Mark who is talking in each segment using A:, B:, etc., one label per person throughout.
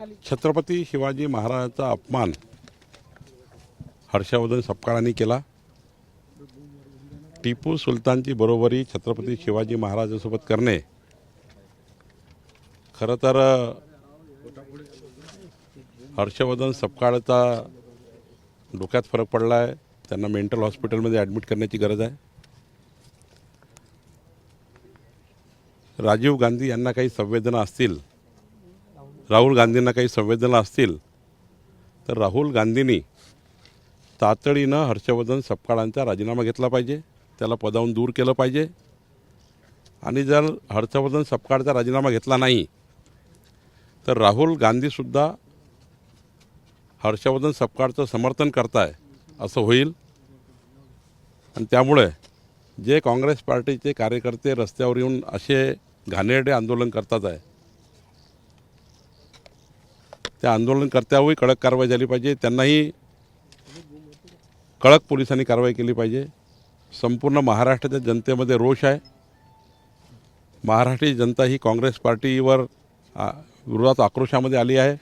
A: खाली
B: छत्रपती शिवाजी महाराजांचा अपमान हर्षवर्धन सपकाळांनी केला. टिपू सुलतानची बरोबरी छत्रपती शिवाजी महाराजांसोबत करणे खरं तर हर्षवर्धन सपकाळचा डोक्यात फरक पडला आहे. त्यांना मेंटल हॉस्पिटलमध्ये ॲडमिट करण्याची गरज आहे. राजीव गांधी यांना काही संवेदना असतील, राहुल गांधींना काही संवेदना असतील तर राहुल गांधींनी तातडीनं हर्षवर्धन सपकाळांचा राजीनामा घेतला पाहिजे, त्याला पदावरून दूर केलं पाहिजे. आणि जर हर्षवर्धन सपकाळचा राजीनामा घेतला नाही तर राहुल गांधीसुद्धा हर्षवर्धन सपकाळचं समर्थन करताय असं होईल. आणि त्यामुळे जे काँग्रेस पार्टीचे कार्यकर्ते रस्त्यावर येऊन असे घाणेरडे आंदोलन करतात आहे, त्या आंदोलनकर्त्यावरही कडक कारवाई झाली पाहिजे. त्यांनाही कडक पोलिसांनी कारवाई केली पाहिजे. संपूर्ण महाराष्ट्राच्या जनतेमध्ये रोष आहे. महाराष्ट्राची जनता ही काँग्रेस पार्टीवर विरोधात आक्रोशामध्ये आली आहे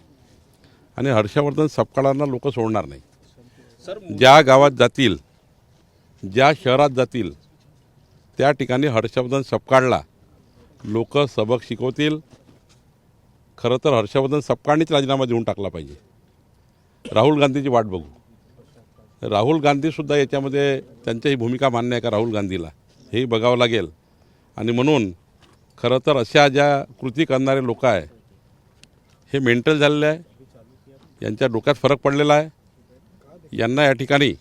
B: आणि हर्षवर्धन सपकाळांना लोक सोडणार नाही. ज्या गावात जातील, ज्या शहरात जातील त्या ठिकाणी हर्षवर्धन सपकाळला लोक सबक शिकवतील. खरं तर हर्षवर्धन सपकाळनीच राजीनामा देऊन टाकला पाहिजे. राहुल गांधीची वाट बघू. राहुल गांधीसुद्धा याच्यामध्ये त्यांच्याही भूमिका मान्य आहे का राहुल गांधीला, हेही बघावं लागेल. आणि म्हणून खरं तर अशा ज्या कृती करणारे लोक आहे हे मेंटल झालेले आहे, यांच्या डोक्यात फरक पडलेला आहे. यांना या ठिकाणी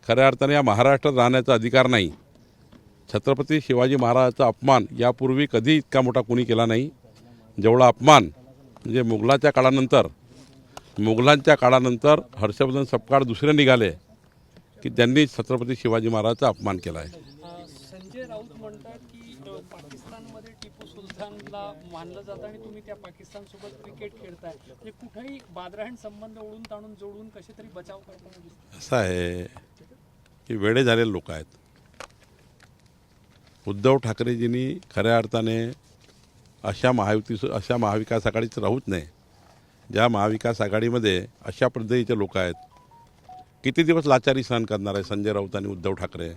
B: खऱ्या अर्थाने या महाराष्ट्रात राहण्याचा अधिकार नाही. छत्रपती शिवाजी महाराजांचा अपमान यापूर्वी कधी इतका मोठा कोणी केला नाही जेवढा अपमान म्हणजे मुघलांच्या काळानंतर हर्षवर्धन सपकाळ दुसरे निघाले की त्यांनी छत्रपती शिवाजी महाराजांचा अपमान केला आहे.
A: संजय राऊत म्हणतात की पाकिस्तानमध्ये टिपू सुलतानला मानलं जातं आणि तुम्ही त्या पाकिस्तानसोबत क्रिकेट खेळताय. म्हणजे कुठेही बादराहण संबंध ओढून ताणून जोडून कसे तरी बचाव करताना दिसतं.
B: असं आहे की वेडे झालेले लोक आहेत. उद्धव ठाकरेजींनी खऱ्या अर्थाने अशा महाविकास आघाडीत राहूच नाही. ज्या महाविकास आघाडीमध्ये अशा पद्धतीचे लोक आहेत. किती दिवस लाचारी सहन करणार आहे संजय राऊत आणि उद्धव ठाकरे?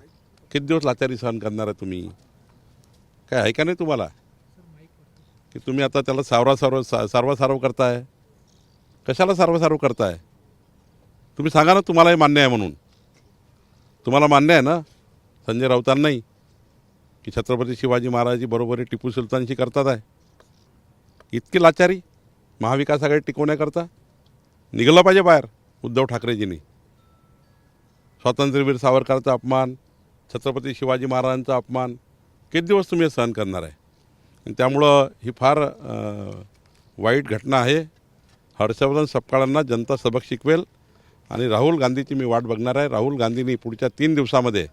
B: किती दिवस लाचारी सहन करणार आहे तुम्ही? काय आहे का नाही तुम्हाला की तुम्ही आता त्याला सारवा करताय? कशाला सारवा करताय? तुम्ही सांगा ना, तुम्हालाही मान्य आहे म्हणून. तुम्हाला मान्य आहे ना संजय राऊतांनाही की छत्रपती शिवाजी महाराजांची बरोबरी टिपू सुलतानशी करतात आहे? इतकी लाचारी महाविकास आघाडी टिकवण्याकरता निघालं पाहिजे बाहेर उद्धव ठाकरेजींनी. स्वातंत्र्यवीर सावरकरांचा अपमान, छत्रपती शिवाजी महाराजांचा अपमान किती दिवस तुम्ही सहन करणार आहे? आणि त्यामुळं ही फार वाईट घटना आहे. हर्षवर्धन सपकाळांना जनता सबक शिकवेल आणि राहुल गांधीची मी वाट बघणार आहे. राहुल गांधींनी पुढच्या 3 दिवसामध्ये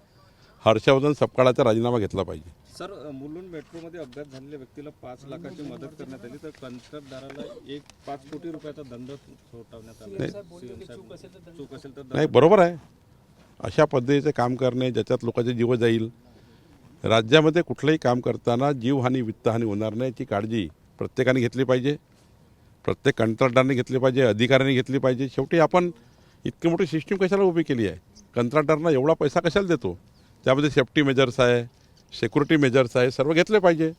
B: हर्षवर्धन सपकाळाचा राजीनामा घेतला पाहिजे.
C: सर, मुलुंड मेट्रोमध्ये अपघात झालेल्या व्यक्तीला 5 लाखाची मदत करण्यात आली तर कंत्राटदाराला 5 कोटी रुपयाचा दंड ठोठावण्यात आला. चूक असेल तर
B: नाही, बरोबर आहे. अशा पद्धतीचे काम करणे ज्याच्यात लोकांचे जीव जाईल. राज्यामध्ये कुठलंही काम करताना जीवहानी वित्तहानी होणार नाही याची काळजी प्रत्येकाने घेतली पाहिजे. प्रत्येक कंत्राटदाराने घेतली पाहिजे, अधिकाऱ्यांनी घेतली पाहिजे. शेवटी आपण इतकी मोठी सिस्टीम कशाला उभी केली आहे? कंत्राटदारांना एवढा पैसा कशाला देतो? त्यामध्ये सेफ्टी मेजर्स आहे, सिक्युरिटी मेजर्स आहे, सर्व घेतले पाहिजे.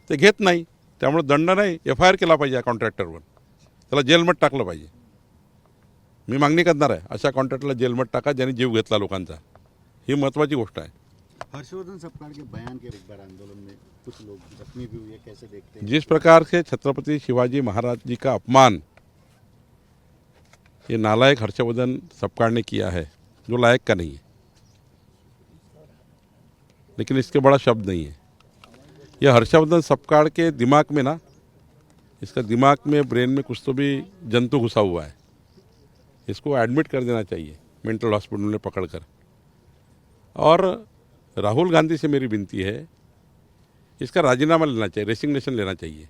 B: ते घेत नाही, त्यामुळे दंड नाही, FIR केला पाहिजे या कॉन्ट्रॅक्टरवर. त्याला जेलमध्ये टाकलं पाहिजे. मी मागणी करणार आहे अशा कॉन्ट्रॅक्टरला जेलमध्ये टाका ज्यांनी जीव घेतला लोकांचा. ही महत्त्वाची गोष्ट आहे.
D: हर्षवर्धन सपकाळ के बयान के एक बार आंदोलन में कुछ लोग जख्मी भी हुए, कैसे देखते हैं?
B: जिस प्रकार से छत्रपति शिवाजी महाराज जी का अपमान ये नालायक हर्षवर्धन सपकाळ ने किया है, जो लायक का नहीं है, लेकिन इसके बड़ा शब्द नहीं है. यह हर्षवर्धन सपकाळ के दिमाग में ना, इसका दिमाग में, ब्रेन में कुछ तो भी जंतु घुसा हुआ है. इसको एडमिट कर देना चाहिए मेंटल हॉस्पिटल में पकड़कर. और राहुल गांधी से मेरी विनती है, इसका राजीनामा लेना चाहिए, रेसिग्नेशन लेना चाहिए.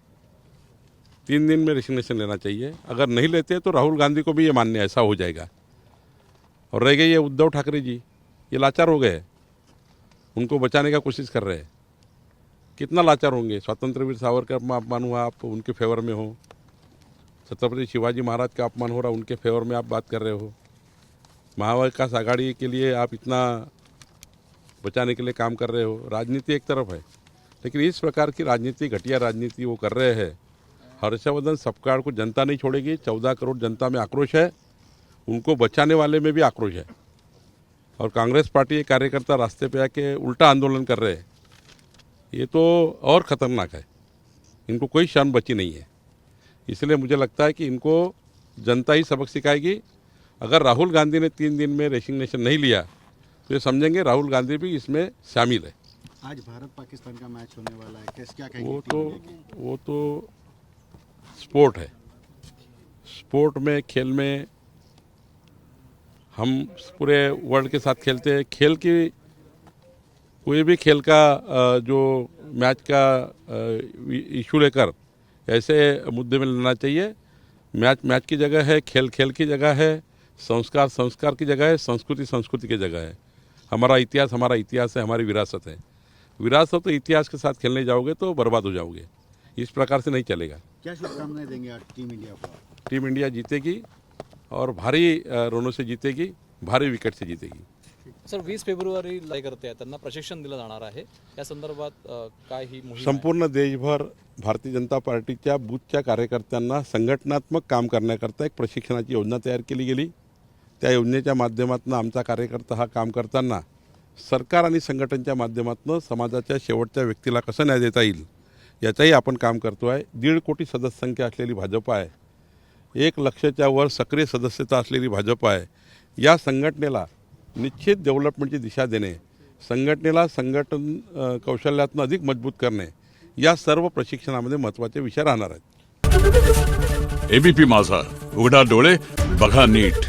B: 3 दिन में रेसिग्नेशन लेना चाहिए. अगर नहीं लेते तो राहुल गांधी को भी ये मान्य ऐसा हो जाएगा. और रह गए ये उद्धव ठाकरे जी, ये लाचार हो गए, उनको बचाने का कोशिश कर रहे हैं. कितना लाचार होंगे? स्वातंत्र्यवीर सावरकर में अपमान हुआ, आप उनके फेवर में हो. छत्रपति शिवाजी महाराज का अपमान हो रहा, उनके फेवर में आप बात कर रहे हो। महाविकास आघाड़ी के लिए आप इतना बचाने के लिए काम कर रहे हो। राजनीति एक तरफ है, लेकिन इस प्रकार की राजनीति, घटिया राजनीति वो कर रहे हैं। हर्षवर्धन सपकाळ को जनता नहीं छोड़ेगी। 14 करोड़ जनता में आक्रोश है, उनको बचाने वाले में भी आक्रोश है। और कांग्रेस पार्टी के कार्यकर्ता रास्ते पे आके उल्टा आंदोलन कर रहे हैं, ये तो और ख़तरनाक है। इनको कोई शर्म बची नहीं है। इसलिए मुझे लगता है कि इनको जनता ही सबक सिखाएगी। अगर राहुल गांधी ने 3 दिन में रेसिग्नेशन नहीं लिया तो ये समझेंगे राहुल गांधी भी इसमें शामिल है।
D: आज भारत पाकिस्तान का मैच होने वाला है, कैसे क्या कहेंगे टीम इंडिया की?
B: वो तो स्पोर्ट है। स्पोर्ट में, खेल में हम पूरे वर्ल्ड के साथ खेलते हैं। खेल की कोई भी खेल का जो मैच का इशू लेकर ऐसे मुद्दे में लेना चाहिए। मैच की जगह है, खेल की जगह है, संस्कार की जगह है, संस्कृति की जगह है। हमारा इतिहास है, हमारी विरासत है। विरासत तो इतिहास के साथ खेलने जाओगे तो बर्बाद हो जाओगे। इस प्रकार से नहीं चलेगा।
D: क्या शुभकामनाएं देंगे आज टीम इंडिया को?
B: टीम इंडिया जीतेगी और भारी रनों से जीतेगी, भारी विकेट से जीतेगी।
E: सर 20 फेब्रुवारी करते आहेत त्यांना प्रशिक्षण दिलं जाणार आहे, या संदर्भात काय ही मोहीम आहे?
B: संपूर्ण देशभर भारतीय जनता पार्टीच्या बूथच्या कार्यकर्त्यांना संघटनात्मक काम करण्याकरता एक प्रशिक्षणाची योजना तयार केली गेली। त्या योजनेच्या माध्यमातून आमचा कार्यकर्ता हा काम करताना सरकार आणि संघटनेच्या माध्यमातून समाजाच्या शेवटच्या व्यक्तीला कसं न्याय देता येईल याचाही आपण काम करतो आहे। 1.5 कोटी सदस्य संख्या असलेली भाजप आहे, 1 लाखाच्या वर सक्रिय सदस्यता असलेली भाजप आहे। या संघटनेला निश्चित डेव्हलपमेंटची दिशा देणे, संघटनेला संघटन कौशल्यातून अधिक मजबूत करणे, या सर्व प्रशिक्षणामध्ये महत्त्वाचे विषय राहणार आहेत।
F: एबीपी माझा, उघडा डोळे बघा नीट।